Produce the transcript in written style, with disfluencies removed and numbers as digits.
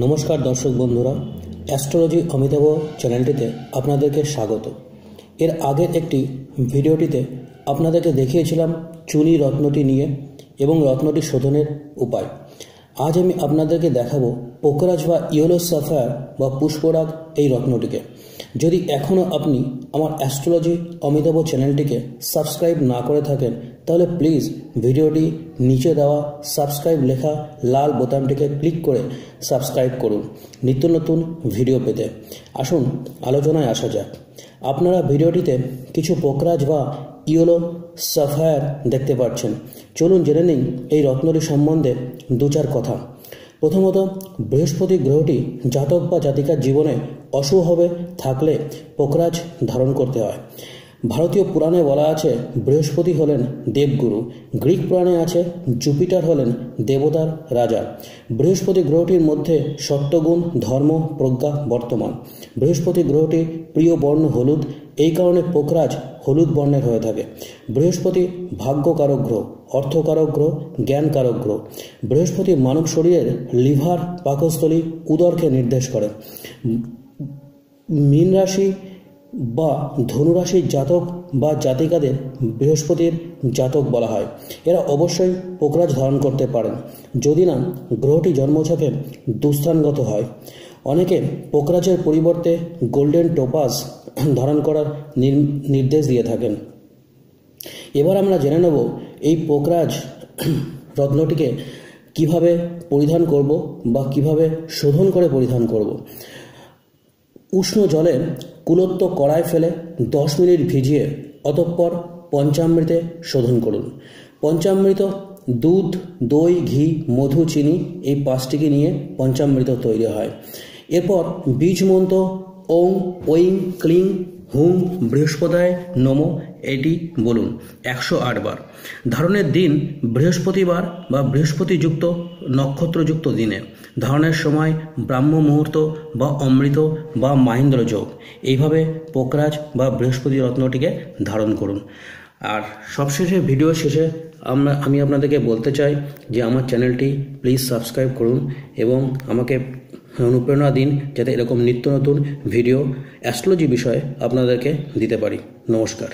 নমস্কার দর্শক বন্ধুরা, অ্যাস্ট্রোলজি অমিতাভ চ্যানেলটিতে আপনাদেরকে স্বাগত। এর আগের একটি ভিডিওটিতে আপনাদেরকে দেখিয়েছিলাম চুনি রত্নটি নিয়ে এবং রত্নটি শোধনের উপায়। আজ আমি আপনাদেরকে দেখাবো পোকরাজ বা ইয়েলো সাফায়ার বা পুষ্পরাগ এই রত্নটিকে। যদি এখনও আপনি আমার অ্যাস্ট্রোলজি অমিতাভ চ্যানেলটিকে সাবস্ক্রাইব না করে থাকেন তাহলে প্লিজ ভিডিওটি নিচে দেওয়া সাবস্ক্রাইব লেখা লাল বোতামটিকে ক্লিক করে সাবস্ক্রাইব করুন নিত্য নতুন ভিডিও পেতে। আসুন আলোচনায় আসা যাক। আপনারা ভিডিওটিতে কিছু পোকরাজ বা ইয়েলো সাফায়ার দেখতে পাচ্ছেন। চলুন জেনে নিন এই রত্নটি সম্বন্ধে দু চার কথা। প্রথমত, বৃহস্পতি গ্রহটি জাতক বা জাতিকার জীবনে অশুভভাবে থাকলে পোকরাজ ধারণ করতে হয়। ভারতীয় পুরাণে বলা আছে বৃহস্পতি হলেন দেবগুরু, গ্রিক পুরাণে আছে জুপিটার হলেন দেবতার রাজা। বৃহস্পতি গ্রহটির মধ্যে সত্যগুণ, ধর্ম, প্রজ্ঞা বর্তমান। বৃহস্পতি গ্রহটির প্রিয় বর্ণ হলুদ, এই কারণে পোকরাজ হলুদ বর্ণের হয়ে থাকে। বৃহস্পতি ভাগ্যকারক গ্রহ, অর্থকারক গ্রহ, জ্ঞানকারক গ্রহ। বৃহস্পতি মানব শরীরের লিভার, পাকস্থলী, উদরকে নির্দেশ করে। মীন রাশি বা ধনুরাশির জাতক বা জাতিকাদের বৃহস্পতির জাতক বলা হয়। এরা অবশ্যই পোকরাজ ধারণ করতে পারেন যদি না গ্রহটি জন্মছকে দুস্থানগত হয়। অনেকে পোকরাজের পরিবর্তে গোল্ডেন টোপাজ ধারণ করার নির্দেশ দিয়ে থাকেন। এবার আমরা জেনে নেব এই পোকরাজ রত্নটিকে কিভাবে পরিধান করব বা কিভাবে শোধন করে পরিধান করব। উষ্ণ জলে কুলত্ব কড়ায় ফেলে 10 মিনিট ভিজিয়ে অতঃপর পঞ্চামৃতে শোধন করুন। পঞ্চামৃত দুধ, দই, ঘি, মধু, চিনি এই 5টিকে নিয়ে পঞ্চামৃত তৈরি হয়। এরপর বীজ মন্ত্র ওং ঐং ক্লিং হুম বৃহস্পতায় নমঃ এটি বলুন 108 বার। ধারণের দিন বৃহস্পতিবার বা বৃহস্পতিযুক্ত নক্ষত্রযুক্ত দিনে। ধারণের সময় ব্রাহ্ম মুহূর্ত বা অমৃত বা মাহেন্দ্র যোগ। এইভাবে পোকরাজ বা বৃহস্পতি রত্নটিকে ধারণ করুন। আর সবশেষে ভিডিও শেষে আমি আপনাদেরকে বলতে চাই যে আমার চ্যানেলটি প্লিজ সাবস্ক্রাইব করুন এবং আমাকে অনুপ্রেরণা দিন যাতে এরকম নিত্য নতুন ভিডিও অ্যাস্ট্রোলজি বিষয়ে আপনাদেরকে দিতে পারি। নমস্কার।